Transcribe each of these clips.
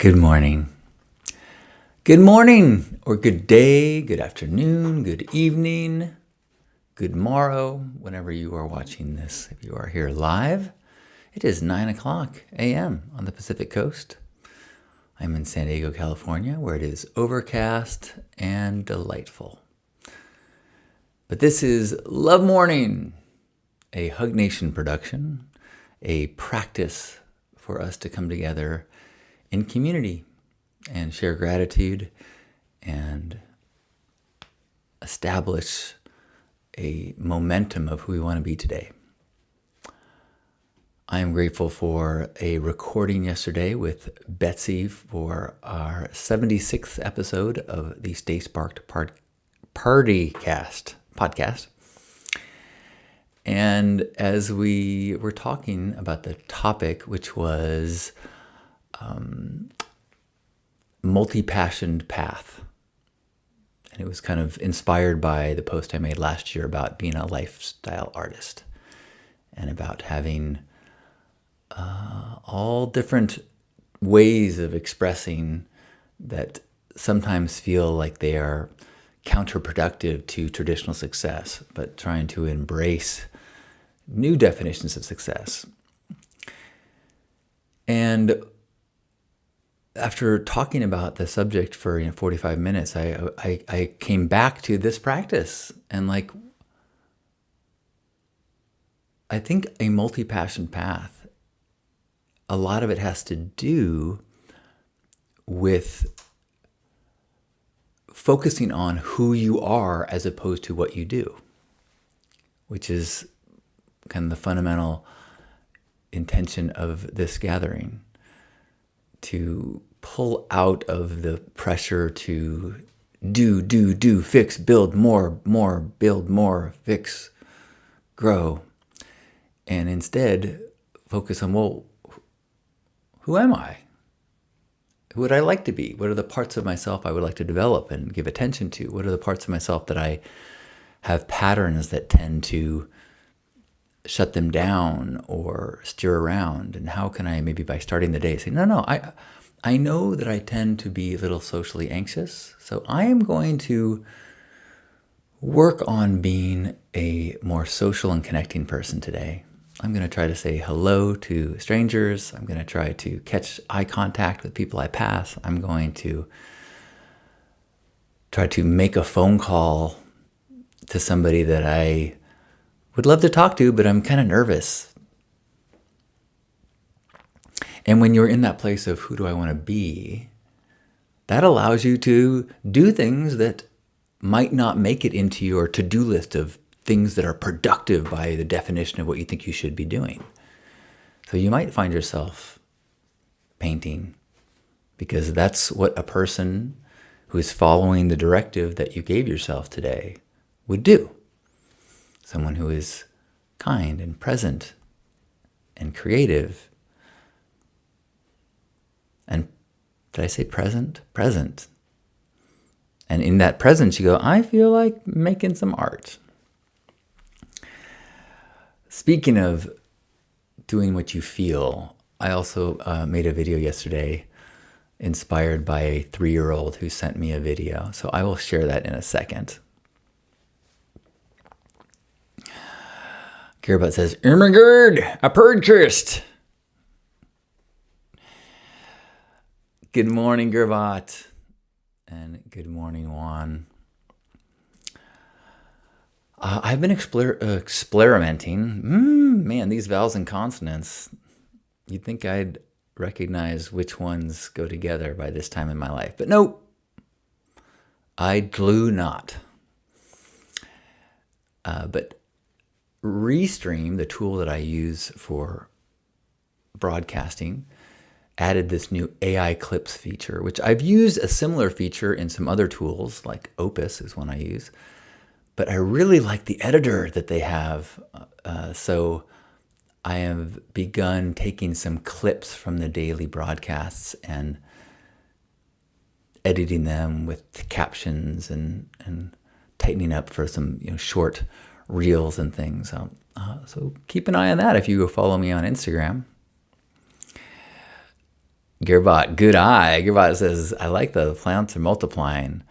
Good morning. Good morning, or good day, good afternoon, good evening, good morrow, whenever you are watching this. If you are here live, it is 9 o'clock a.m. on the Pacific Coast. I'm in San Diego, California, where it is overcast and delightful. But this is Love Morning, a Hug Nation production, a practice for us to come together in community and share gratitude and establish a momentum of who we want to be today. I am grateful for a recording yesterday with Betsy for our 76th episode of the Stay Sparked Partycast podcast. And as we were talking about the topic, which was multi-passioned path. And it was kind of inspired by the post I made last year about being a lifestyle artist and about having all different ways of expressing that sometimes feel like they are counterproductive to traditional success, but trying to embrace new definitions of success. And after talking about the subject for 45 minutes, I came back to this practice and I think a multi-passion path, a lot of it has to do with focusing on who you are as opposed to what you do, which is kind of the fundamental intention of this gathering. To pull out of the pressure to do, fix, build more, build more, fix, grow. And instead focus on, well, who am I? Who would I like to be? What are the parts of myself I would like to develop and give attention to? What are the parts of myself that I have patterns that tend to shut them down or steer around? And how can I, maybe by starting the day, say, no, I know that I tend to be a little socially anxious, so I am going to work on being a more social and connecting person today. I'm going to try to say hello to strangers. I'm going to try to catch eye contact with people I pass. I'm going to try to make a phone call to somebody that I would love to talk to, but I'm kind of nervous. And when you're in that place of who do I want to be, that allows you to do things that might not make it into your to-do list of things that are productive by the definition of what you think you should be doing. So you might find yourself painting because that's what a person who is following the directive that you gave yourself today would do. Someone who is kind and present and creative. And did I say present? Present. And in that presence, you go, I feel like making some art. Speaking of doing what you feel, I also made a video yesterday inspired by a 3-year-old who sent me a video. So I will share that in a second. Kiribut says, oh my God, I purchased. Good morning, Kiribut. And good morning, Juan. I've been experimenting. Man, these vowels and consonants, you'd think I'd recognize which ones go together by this time in my life. But nope, I do not. But Restream, the tool that I use for broadcasting, added this new AI clips feature, which I've used a similar feature in some other tools, like Opus is one I use. But I really like the editor that they have. So I have begun taking some clips from the daily broadcasts and editing them with captions and tightening up for some short reels and things. So keep an eye on that if you go follow me on Instagram. Gearbot, good eye. Gearbot says, I like the plants are multiplying.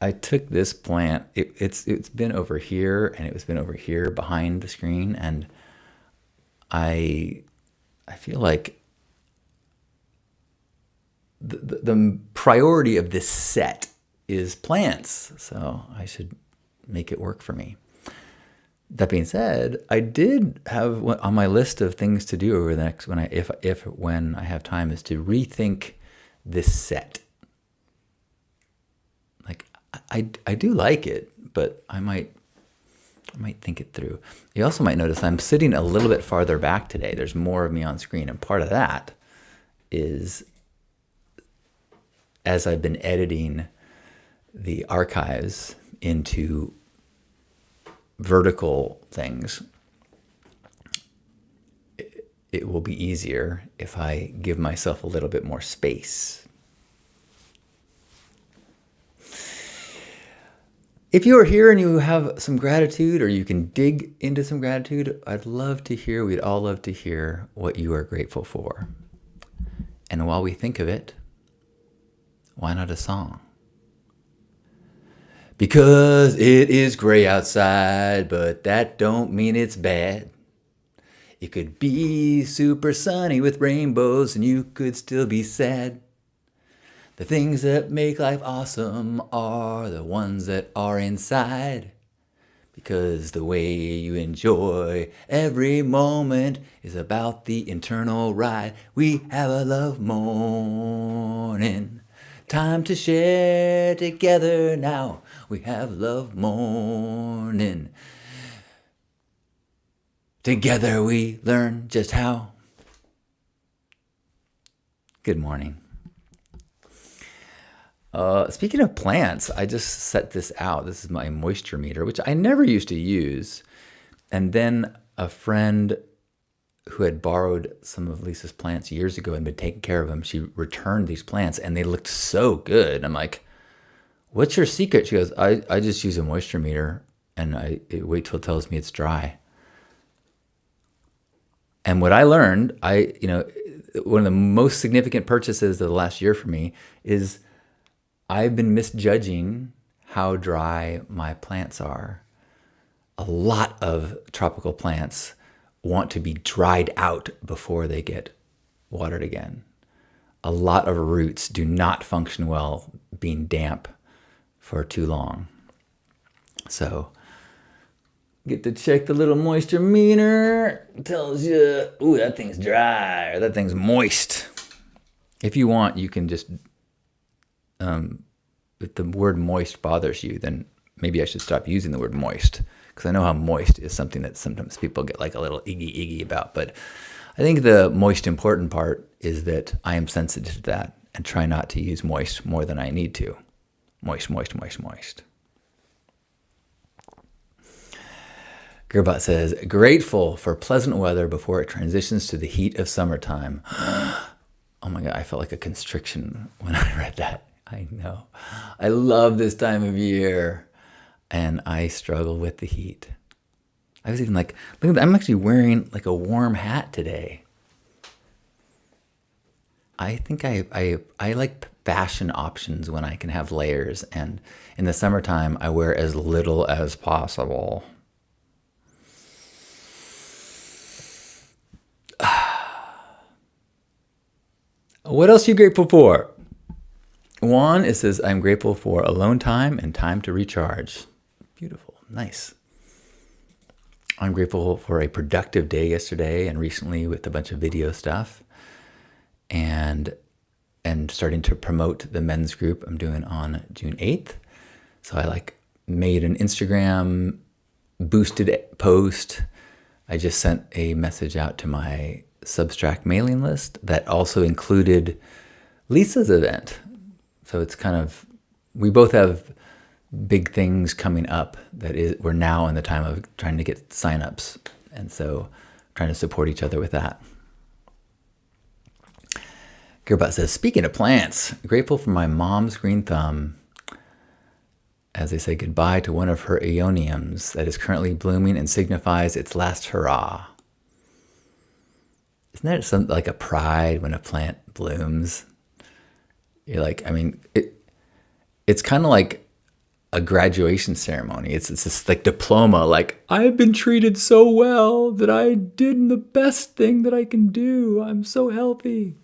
I took this plant, it's been over here and it's been over here behind the screen, and I feel like the priority of this set is plants, so I should make it work for me. That being said, I did have on my list of things to do over the next when I have time is to rethink this set. Like I do like it, but I might think it through. You also might notice I'm sitting a little bit farther back today. There's more of me on screen, and part of that is as I've been editing the archives into vertical things, it will be easier if I give myself a little bit more space. If you are here and you have some gratitude, or you can dig into some gratitude, we'd all love to hear what you are grateful for. And while we think of it, why not a song? Because it is gray outside, but that don't mean it's bad. It could be super sunny with rainbows and you could still be sad. The things that make life awesome are the ones that are inside. Because the way you enjoy every moment is about the internal ride. We have a love morning. Time to share together now. We have love morning. Together we learn just how. Good morning. Speaking of plants, I just set this out. This is my moisture meter, which I never used to use. And then a friend who had borrowed some of Lisa's plants years ago and been taking care of them, she returned these plants and they looked so good. I'm like, what's your secret? She goes, I just use a moisture meter and I wait till it tells me it's dry. And what I learned, one of the most significant purchases of the last year for me is I've been misjudging how dry my plants are. A lot of tropical plants want to be dried out before they get watered again. A lot of roots do not function well being damp for too long. So get to check the little moisture meter. It tells you, ooh, that thing's dry or that thing's moist. If you want, you can just, if the word moist bothers you, then maybe I should stop using the word moist. Because I know how moist is something that sometimes people get like a little iggy about. But I think the most important part is that I am sensitive to that and try not to use moist more than I need to. Moist. Gearbot says, grateful for pleasant weather before it transitions to the heat of summertime. Oh my God, I felt like a constriction when I read that. I know. I love this time of year. And I struggle with the heat. I was even like, look at that, I'm actually wearing like a warm hat today. I think I like fashion options when I can have layers. And in the summertime, I wear as little as possible. What else are you grateful for? Juan, it says, I'm grateful for alone time and time to recharge. Beautiful. Nice. I'm grateful for a productive day yesterday and recently with a bunch of video stuff and starting to promote the men's group I'm doing on June 8th. So I made an Instagram boosted post. I just sent a message out to my Substack mailing list that also included Lisa's event. So it's kind of, we both have big things coming up we're now in the time of trying to get signups, and so trying to support each other with that. Gearbot says, speaking of plants, grateful for my mom's green thumb as they say goodbye to one of her aeoniums that is currently blooming and signifies its last hurrah. isn't there some like a pride when a plant blooms? You're like, I mean, it's kind of like a graduation ceremony. It's this like diploma, like I've been treated so well that I did the best thing that I can do. I'm so healthy.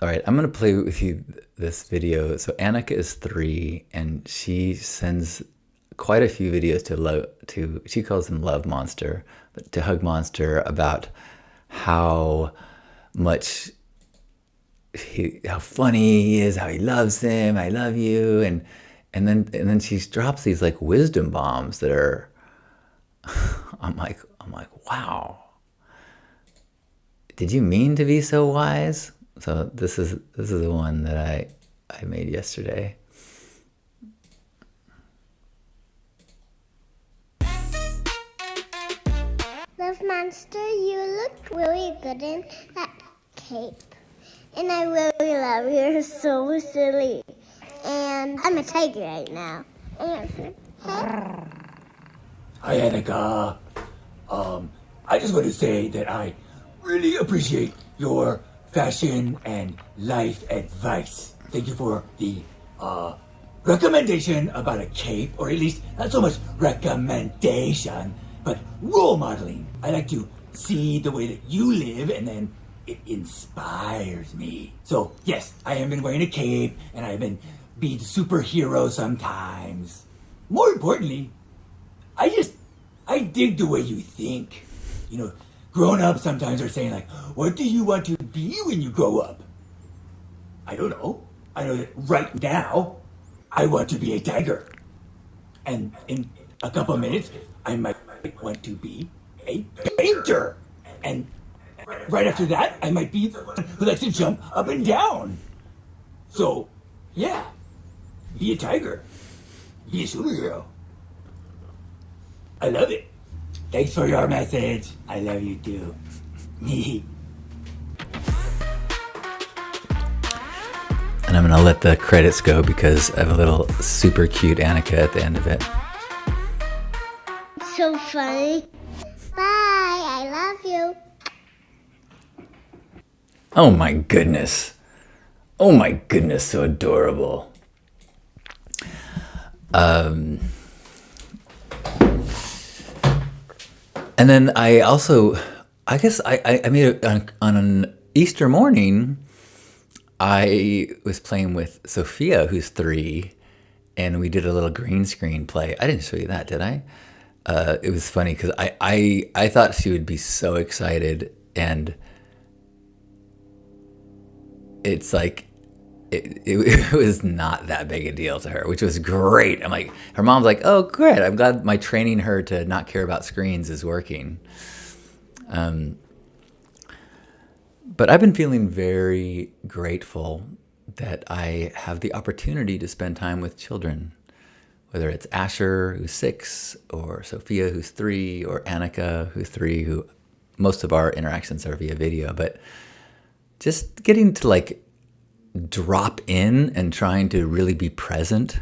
All right, I'm gonna play with you this video. So Annika is 3, and she sends quite a few videos to she calls him Love Monster, but to Hug Monster, about how much how funny he is, how he loves him. I love you, and then she drops these like wisdom bombs that are. I'm like, wow. Did you mean to be so wise? So this is the one that I made yesterday. Love Monster, you look really good in that cape. And I really love you. You're so silly. And I'm a tiger right now. And hey. Hi, Annika. I just want to say that I really appreciate your fashion and life advice. Thank you for the recommendation about a cape, or at least not so much recommendation, but role modeling. I like to see the way that you live, and then it inspires me. So yes, I have been wearing a cape, and I've been being a superhero sometimes. More importantly, I dig the way you think. You know, grown ups sometimes are saying like, what do you want to be when you grow up? I don't know. I know that right now, I want to be a tiger. And in a couple of minutes, I might want to be a painter. And right after that, I might be the one who likes to jump up and down. So, yeah, be a tiger. Be a superhero. I love it. Thanks for your message. I love you too. And I'm gonna let the credits go because I have a little super cute Annika at the end of it. So funny. Bye. I love you. Oh my goodness. Oh my goodness, so adorable. And then I also, I guess I made it on an Easter morning. I was playing with Sophia, who's 3, and we did a little green screen play. I didn't show you that, did I? It was funny because I thought she would be so excited, and it's like, it was not that big a deal to her, which was great. I'm like, her mom's like, oh, great. I'm glad my training her to not care about screens is working. But I've been feeling very grateful that I have the opportunity to spend time with children, whether it's Asher, who's 6, or Sophia, who's 3, or Annika, who's 3, who most of our interactions are via video. But just getting to like drop in and trying to really be present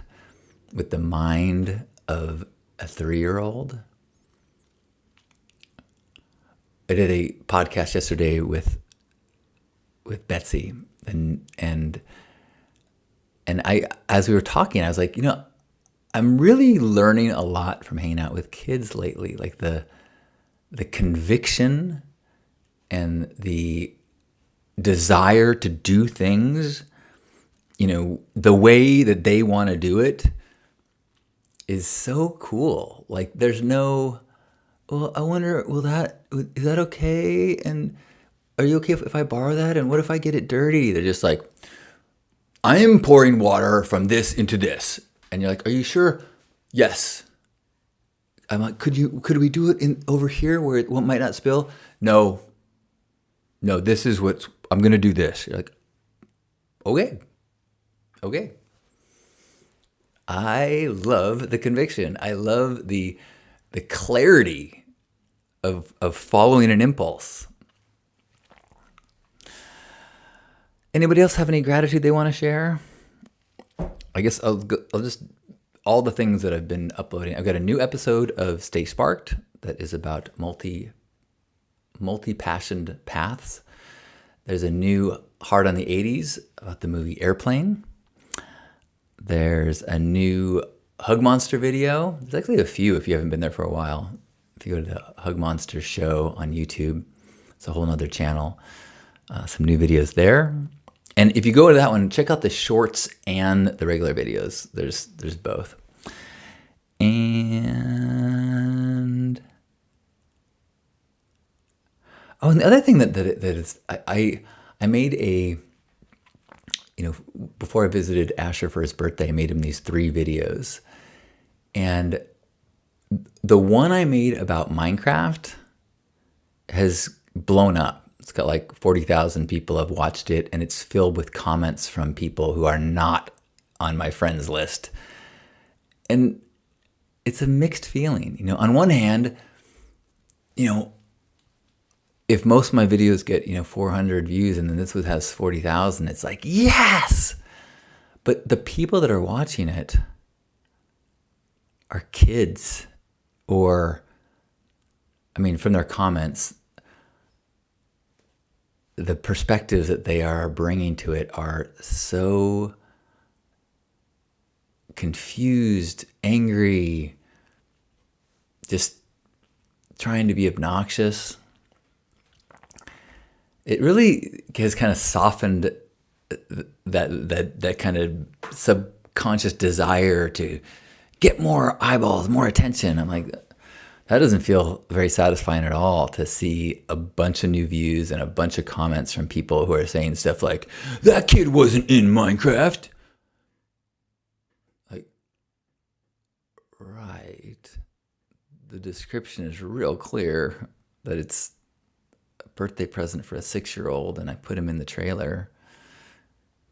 with the mind of a 3-year-old. I did a podcast yesterday with Betsy, and I, as we were talking, I was like, I'm really learning a lot from hanging out with kids lately, like the conviction and the desire to do things, the way that they want to do it is so cool. Like there's no, well, I wonder, is that okay? And are you okay if I borrow that? And what if I get it dirty? They're just like, I am pouring water from this into this. And you're like, are you sure? Yes. I'm like, could we do it over here where it might not spill? No, this is I'm going to do this. You're like, okay. I love the conviction. I love the clarity of following an impulse. Anybody else have any gratitude they want to share? I guess I'll all the things that I've been uploading. I've got a new episode of Stay Sparked that is about multi-passioned paths. There's a new Hard on the 80s about the movie Airplane. There's a new Hug Monster video. There's actually a few if you haven't been there for a while. If you go to the Hug Monster show on YouTube, it's a whole nother channel. Some new videos there. And if you go to that one, check out the shorts and the regular videos. There's both. And the other thing that is, I made a, before I visited Asher for his birthday, I made him these 3 videos. And the one I made about Minecraft has blown up. It's got like 40,000 people have watched it, and it's filled with comments from people who are not on my friends list. And it's a mixed feeling. On one hand, if most of my videos get, 400 views and then this one has 40,000, it's like, yes! But the people that are watching it are kids, or, from their comments, the perspectives that they are bringing to it are so confused, angry, just trying to be obnoxious. It really has kind of softened that kind of subconscious desire to get more eyeballs, more attention. I'm like, that doesn't feel very satisfying at all, to see a bunch of new views and a bunch of comments from people who are saying stuff like, that kid wasn't in Minecraft. Like, right. The description is real clear that it's a birthday present for a 6-year-old, and I put him in the trailer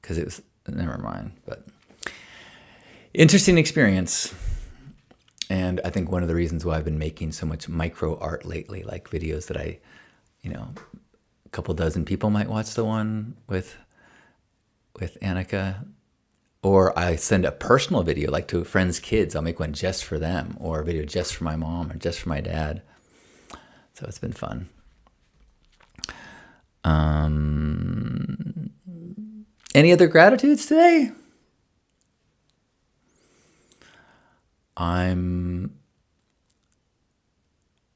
because it was, never mind. But interesting experience. And I think one of the reasons why I've been making so much micro art lately, like videos that a couple dozen people might watch the one with Annika, or I send a personal video like to friends' kids. I'll make one just for them, or a video just for my mom or just for my dad. So it's been fun. Any other gratitudes today? I'm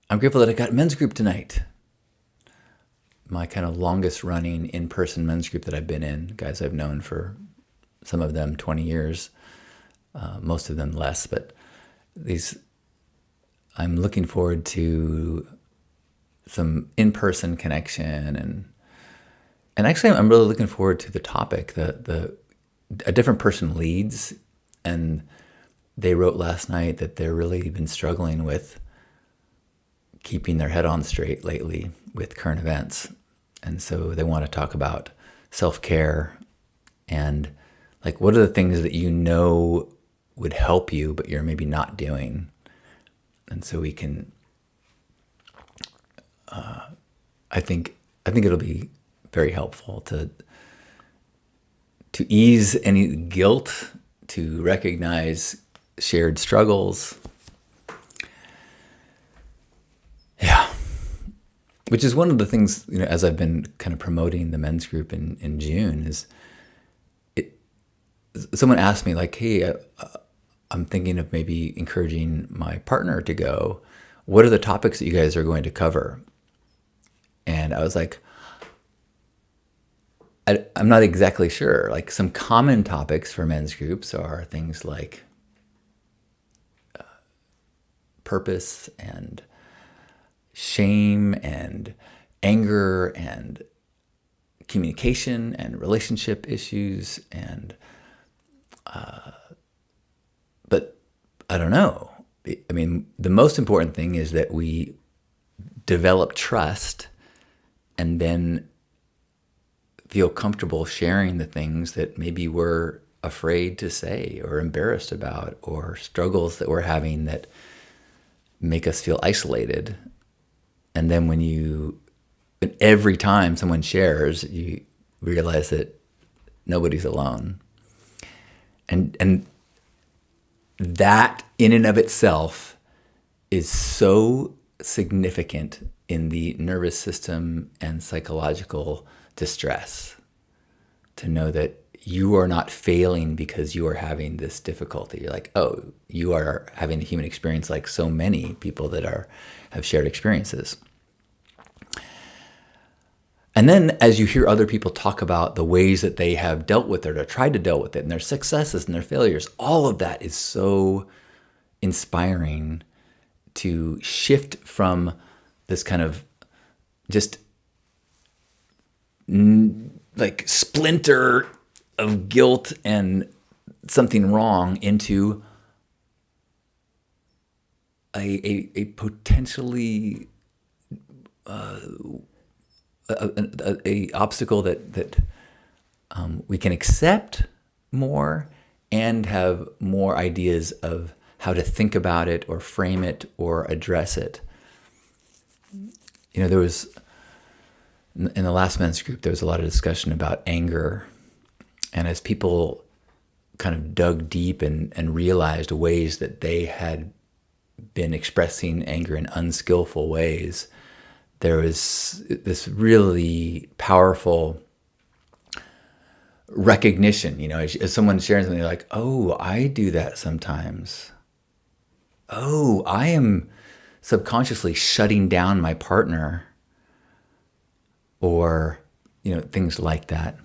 grateful that I got men's group tonight. My kind of longest running in-person men's group that I've been in. Guys I've known for, some of them 20 years, most of them less, but I'm looking forward to some in-person connection, and actually I'm really looking forward to the topic. A different person leads, and they wrote last night that they're really been struggling with keeping their head on straight lately with current events. And so they want to talk about self-care and like, what are the things that would help you, but you're maybe not doing? And so we can, I think it'll be very helpful to ease any guilt, to recognize shared struggles. Yeah. Which is one of the things, as I've been kind of promoting the men's group in June, is someone asked me like, hey, I'm thinking of maybe encouraging my partner to go. What are the topics that you guys are going to cover? And I was like, I'm not exactly sure. Like, some common topics for men's groups are things like purpose and shame and anger and communication and relationship issues, and but I don't know. I mean, the most important thing is that we develop trust and then feel comfortable sharing the things that maybe we're afraid to say or embarrassed about, or struggles that we're having that make us feel isolated. And then every time someone shares, you realize that nobody's alone. And that in and of itself is so significant in the nervous system and psychological distress, to know that you are not failing because you are having this difficulty. You're like, oh, you are having a human experience like so many people that have shared experiences. And then as you hear other people talk about the ways that they have dealt with it or tried to deal with it and their successes and their failures, all of that is so inspiring to shift from this kind of just like splinter of guilt and something wrong into a potentially a obstacle that we can accept more and have more ideas of how to think about it or frame it or address it. You know, there was, in the Last Men's group, there was a lot of discussion about anger. And as people kind of dug deep and realized ways that they had been expressing anger in unskillful ways, there was this really powerful recognition, you know, as someone sharing something like, oh, I do that sometimes. Oh, I am subconsciously shutting down my partner, or, you know, things like that.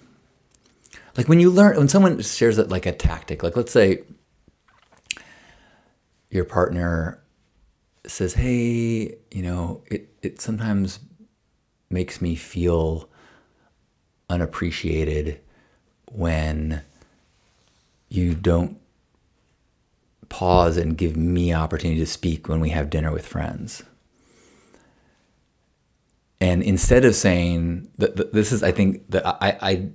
Like when someone shares it like a tactic, like let's say your partner says, hey, you know, it sometimes makes me feel unappreciated when you don't pause and give me opportunity to speak when we have dinner with friends. And instead of saying that, this is, I think, the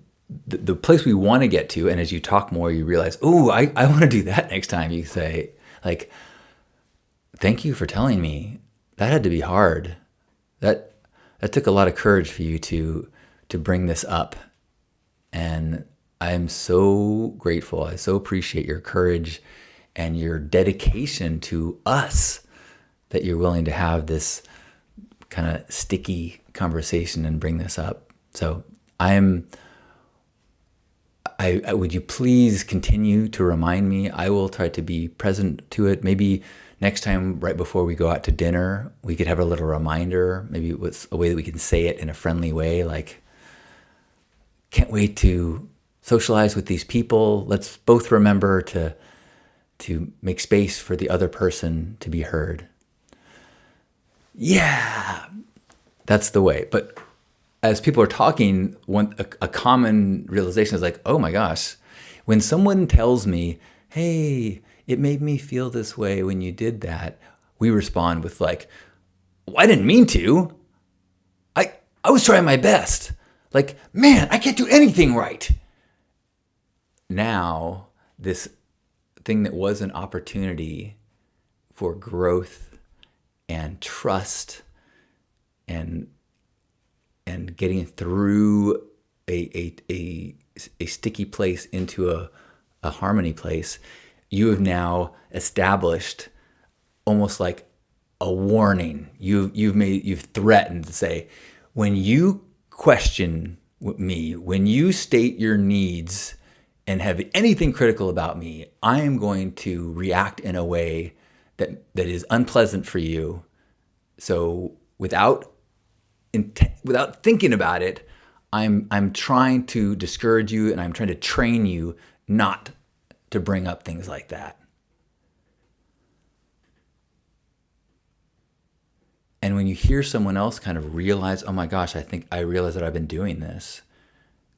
place we want to get to, and as you talk more, you realize, oh, I want to do that next time. You say, like, thank you for telling me. That had to be hard. That took a lot of courage for you to bring this up. And I am so grateful. I so appreciate your courage and your dedication to us, that you're willing to have this kind of sticky conversation and bring this up. So would you please continue to remind me? I will try to be present to it. Maybe next time, right before we go out to dinner, we could have a little reminder. Maybe it's a way that we can say it in a friendly way, like, can't wait to socialize with these people. Let's both remember to make space for the other person to be heard. Yeah, that's the way. But as people are talking, a common realization is like, oh my gosh, when someone tells me, hey, it made me feel this way when you did that, we respond with like, well, I didn't mean to. I was trying my best. Like, man, I can't do anything right. Now, this thing that was an opportunity for growth and trust and getting through a sticky place into a harmony place, you have now established almost like a warning. You've threatened to say, when you question me, when you state your needs and have anything critical about me, I am going to react in a way that is unpleasant for you. So without thinking about it, I'm trying to discourage you, and I'm trying to train you not to bring up things like that. And when you hear someone else kind of realize, oh my gosh, I think I realize that I've been doing this,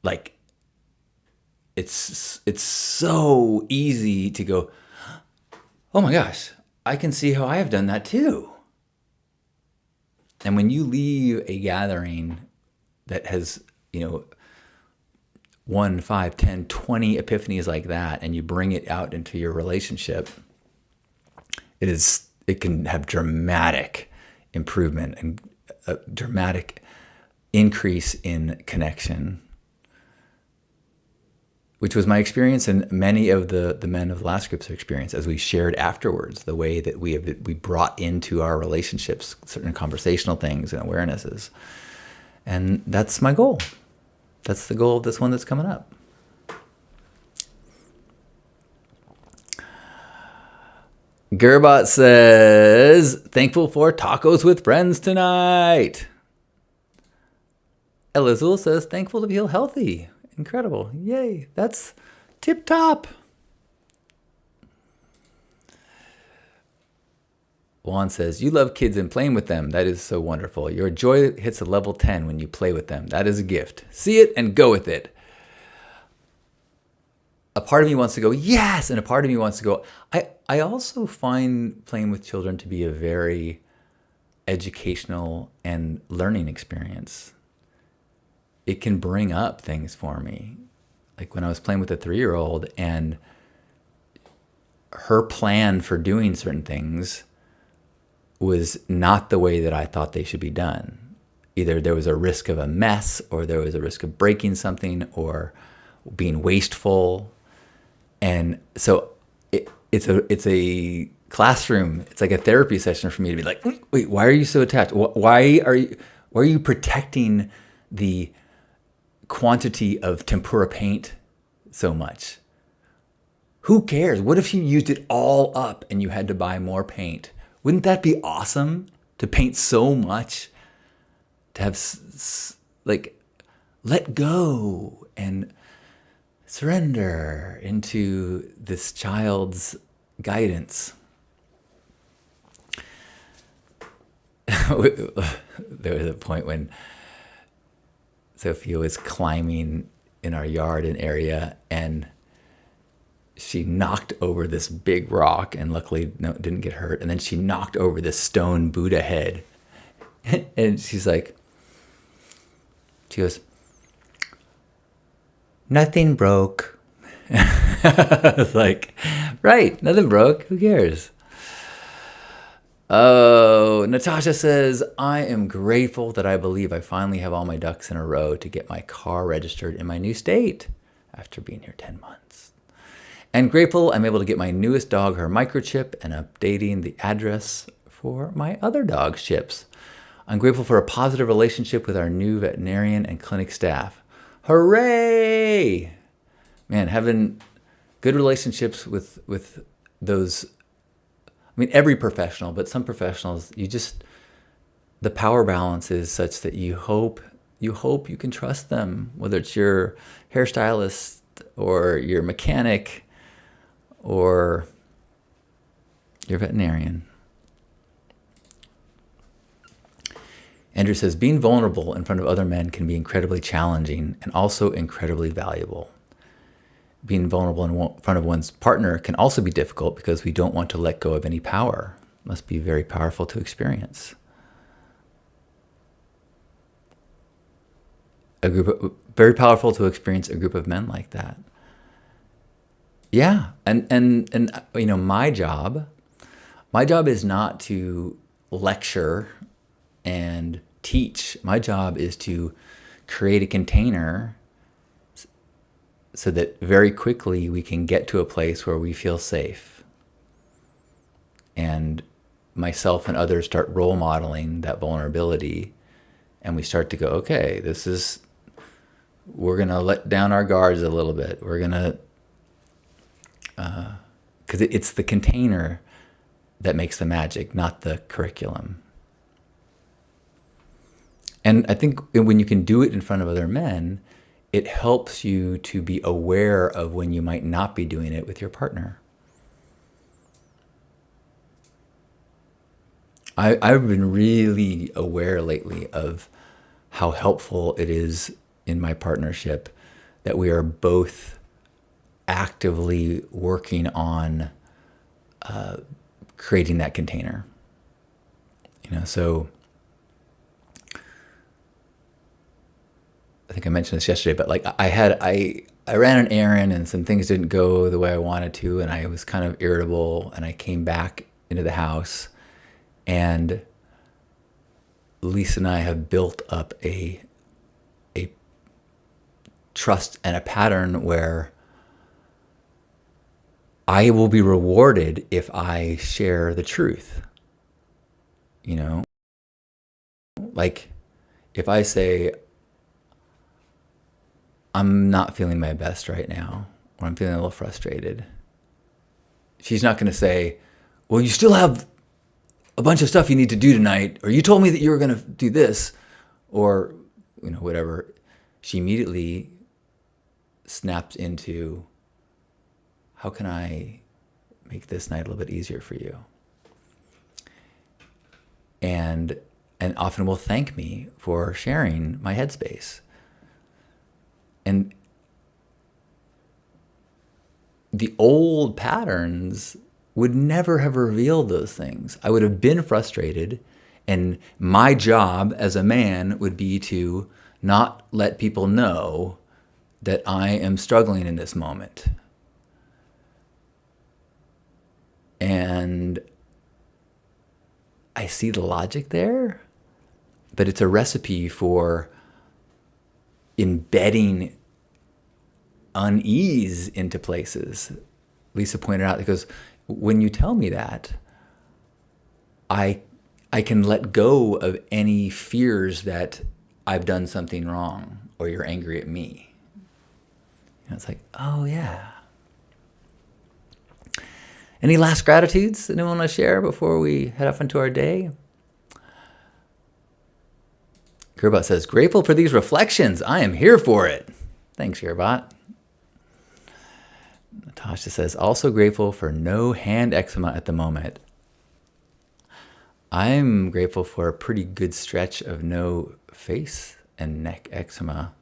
like, it's so easy to go, oh my gosh, I can see how I have done that too. And when you leave a gathering that has, 1, 5, 10, 20 epiphanies like that, and you bring it out into your relationship, it can have dramatic improvement and a dramatic increase in connection. which was my experience and many of the men of the last group's experience as we shared afterwards, the way that we brought into our relationships certain conversational things and awarenesses. And that's my goal. That's the goal of this one that's coming up. Gerbot says, thankful for tacos with friends tonight. Elizul says, thankful to feel healthy. Incredible. Yay. That's tip top. Juan says, you love kids and playing with them. That is so wonderful. Your joy hits a level 10 when you play with them. That is a gift. See it and go with it. A part of me wants to go, yes, and a part of me wants to go. I also find playing with children to be a very educational and learning experience. It can bring up things for me. Like when I was playing with a 3-year-old and her plan for doing certain things was not the way that I thought they should be done. Either there was a risk of a mess, or there was a risk of breaking something, or being wasteful. And so it's a classroom. It's like a therapy session for me to be like, wait, why are you so attached? Why are you protecting the quantity of tempura paint so much? Who cares? What if you used it all up and you had to buy more paint? Wouldn't that be awesome to paint so much? To have like let go and surrender into this child's guidance. There was a point when Sophia was climbing in our yard and area, and she knocked over this big rock, and luckily didn't get hurt. And then she knocked over this stone Buddha head. And she goes, nothing broke. I was like, right, nothing broke. Who cares? Oh, Natasha says, I am grateful that I believe I finally have all my ducks in a row to get my car registered in my new state after being here 10 months. And grateful I'm able to get my newest dog her microchip and updating the address for my other dog's chips. I'm grateful for a positive relationship with our new veterinarian and clinic staff. Hooray! Man, having good relationships with those, I mean, every professional, but some professionals, the power balance is such that you hope you can trust them, whether it's your hairstylist or your mechanic or your veterinarian. Andrew says, being vulnerable in front of other men can be incredibly challenging and also incredibly valuable. Being vulnerable in front of one's partner can also be difficult because we don't want to let go of any power. It must be very powerful to experience. Very powerful to experience a group of men like that. Yeah, and you know, my job is not to lecture and teach. My job is to create a container so that very quickly we can get to a place where we feel safe. And myself and others start role modeling that vulnerability, and we start to go, okay, we're going to let down our guards a little bit. We're going to, because it's the container that makes the magic, not the curriculum. And I think when you can do it in front of other men, it helps you to be aware of when you might not be doing it with your partner. I've been really aware lately of how helpful it is in my partnership that we are both actively working on creating that container. You know, so I think I mentioned this yesterday, but like I ran an errand and some things didn't go the way I wanted to, and I was kind of irritable, and I came back into the house, and Lisa and I have built up a trust and a pattern where I will be rewarded if I share the truth. You know, like if I say, I'm not feeling my best right now, or I'm feeling a little frustrated, she's not going to say, well, you still have a bunch of stuff you need to do tonight, or you told me that you were going to do this, or, whatever. She immediately snaps into, how can I make this night a little bit easier for you? And often will thank me for sharing my headspace. And the old patterns would never have revealed those things. I would have been frustrated, and my job as a man would be to not let people know that I am struggling in this moment. And I see the logic there, but it's a recipe for embedding unease into places. Lisa pointed out, because when you tell me that, I can let go of any fears that I've done something wrong or you're angry at me. And it's like, oh yeah. Any last gratitudes that anyone want to share before we head off into our day? Gerbot says, grateful for these reflections. I am here for it. Thanks, Gerbot. Natasha says, also grateful for no hand eczema at the moment. I'm grateful for a pretty good stretch of no face and neck eczema.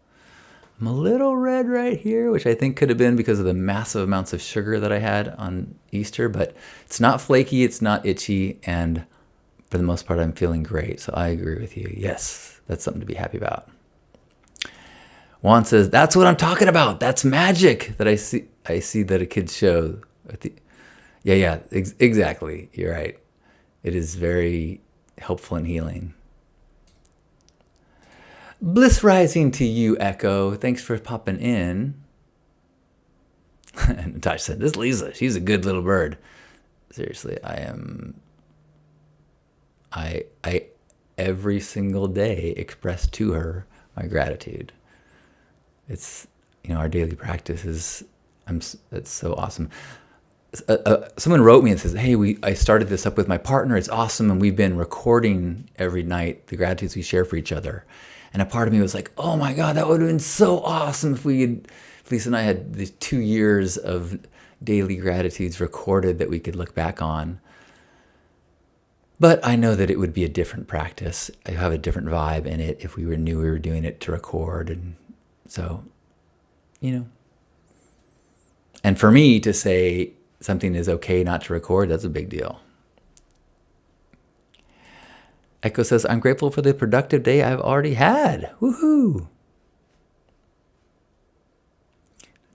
I'm a little red right here, which I think could have been because of the massive amounts of sugar that I had on Easter, but it's not flaky, it's not itchy, and for the most part, I'm feeling great. So I agree with you. Yes, that's something to be happy about. Juan says, that's what I'm talking about. That's magic that I see that a kid's show. Yeah, exactly. You're right. It is very helpful and healing. Bliss rising to you, Echo. Thanks for popping in. And Natasha said, this Lisa, she's a good little bird. Seriously, I every single day express to her my gratitude. It's, our daily practice is, it's so awesome. Someone wrote me and says, hey, I started this up with my partner. It's awesome. And we've been recording every night the gratitudes we share for each other. And a part of me was like, oh my God, that would have been so awesome if Lisa and I had these 2 years of daily gratitudes recorded that we could look back on. But I know that it would be a different practice. I have a different vibe in it if we knew we were doing it to record. And so, And for me to say something is okay not to record, that's a big deal. Echo says, I'm grateful for the productive day I've already had. Woohoo!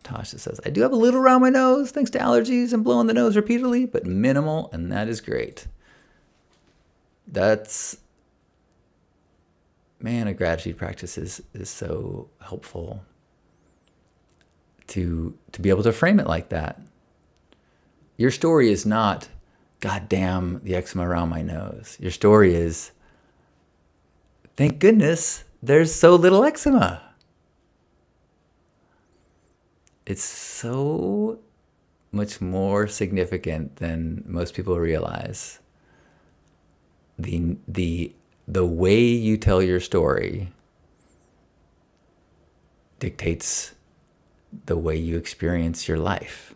Tasha says, I do have a little around my nose thanks to allergies and blowing the nose repeatedly, but minimal, and that is great. A gratitude practice is so helpful to be able to frame it like that. Your story is not, God damn, the eczema around my nose. Your story is, thank goodness there's so little eczema. It's so much more significant than most people realize. The way you tell your story dictates the way you experience your life.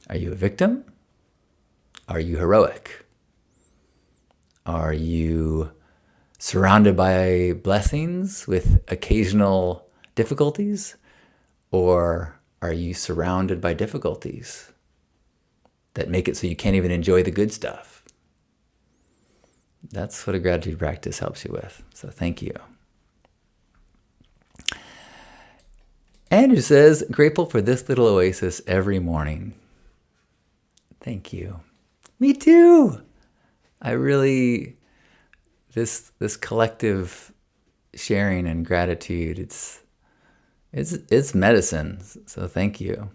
Are you a victim? Are you heroic? Are you surrounded by blessings with occasional difficulties? Or are you surrounded by difficulties that make it so you can't even enjoy the good stuff? That's what a gratitude practice helps you with. So thank you. Andrew says, grateful for this little oasis every morning. Thank you. Me too. I really, this collective sharing and gratitude, it's medicine. So thank you.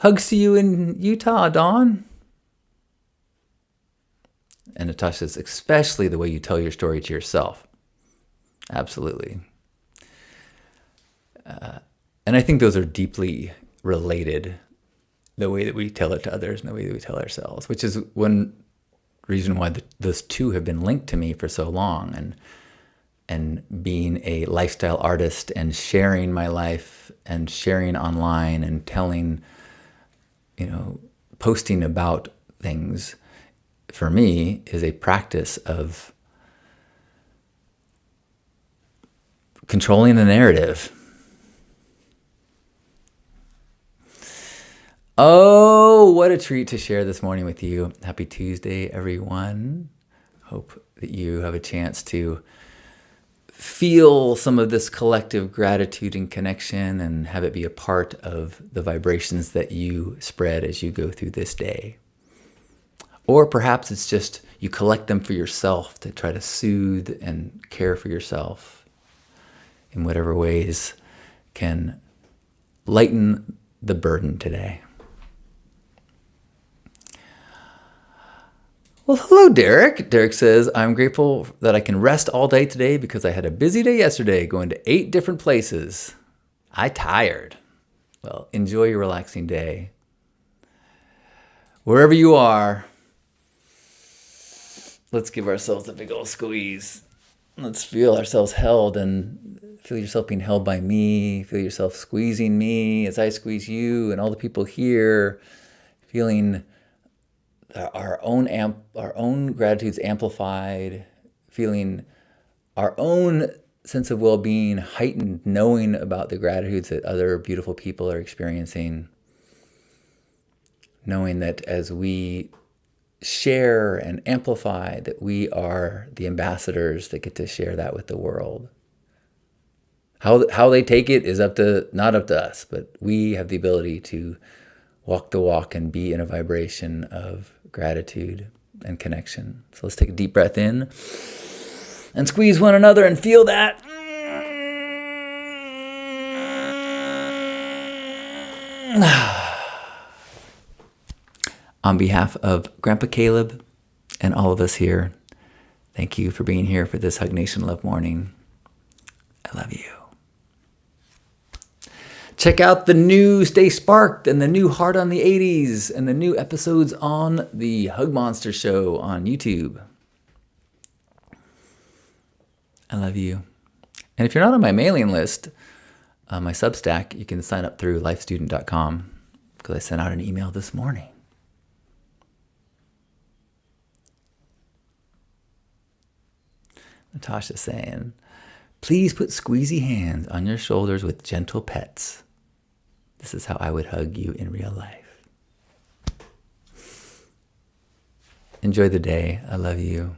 Hugs to you in Utah, Dawn. And Natasha says, especially the way you tell your story to yourself. Absolutely. And I think those are deeply related, the way that we tell it to others and the way that we tell ourselves, which is one reason why those two have been linked to me for so long. And being a lifestyle artist and sharing my life and sharing online and telling, posting about things, for me, is a practice of controlling the narrative. Oh, what a treat to share this morning with you. Happy Tuesday, everyone. Hope that you have a chance to feel some of this collective gratitude and connection and have it be a part of the vibrations that you spread as you go through this day. Or perhaps it's just you collect them for yourself to try to soothe and care for yourself in whatever ways can lighten the burden today. Well, hello, Derek. Derek says, I'm grateful that I can rest all day today because I had a busy day yesterday going to 8 different places. I tired. Well, enjoy your relaxing day. Wherever you are, let's give ourselves a big old squeeze. Let's feel ourselves held and feel yourself being held by me. Feel yourself squeezing me as I squeeze you and all the people here, feeling our own gratitudes amplified, feeling our own sense of well-being heightened, knowing about the gratitudes that other beautiful people are experiencing, knowing that as we share and amplify, that we are the ambassadors that get to share that with the world. How they take it is not up to us, but we have the ability to walk the walk and be in a vibration of gratitude and connection. So let's take a deep breath in and squeeze one another and feel that. On behalf of Grandpa Caleb and all of us here, thank you for being here for this Hug Nation Love Morning. I love you. Check out the new Stay Sparked and the new Heart on the 80s and the new episodes on the Hug Monster Show on YouTube. I love you. And if you're not on my mailing list, my Substack, you can sign up through lifestudent.com because I sent out an email this morning. Natasha's saying, please put squeezy hands on your shoulders with gentle pets. This is how I would hug you in real life. Enjoy the day. I love you.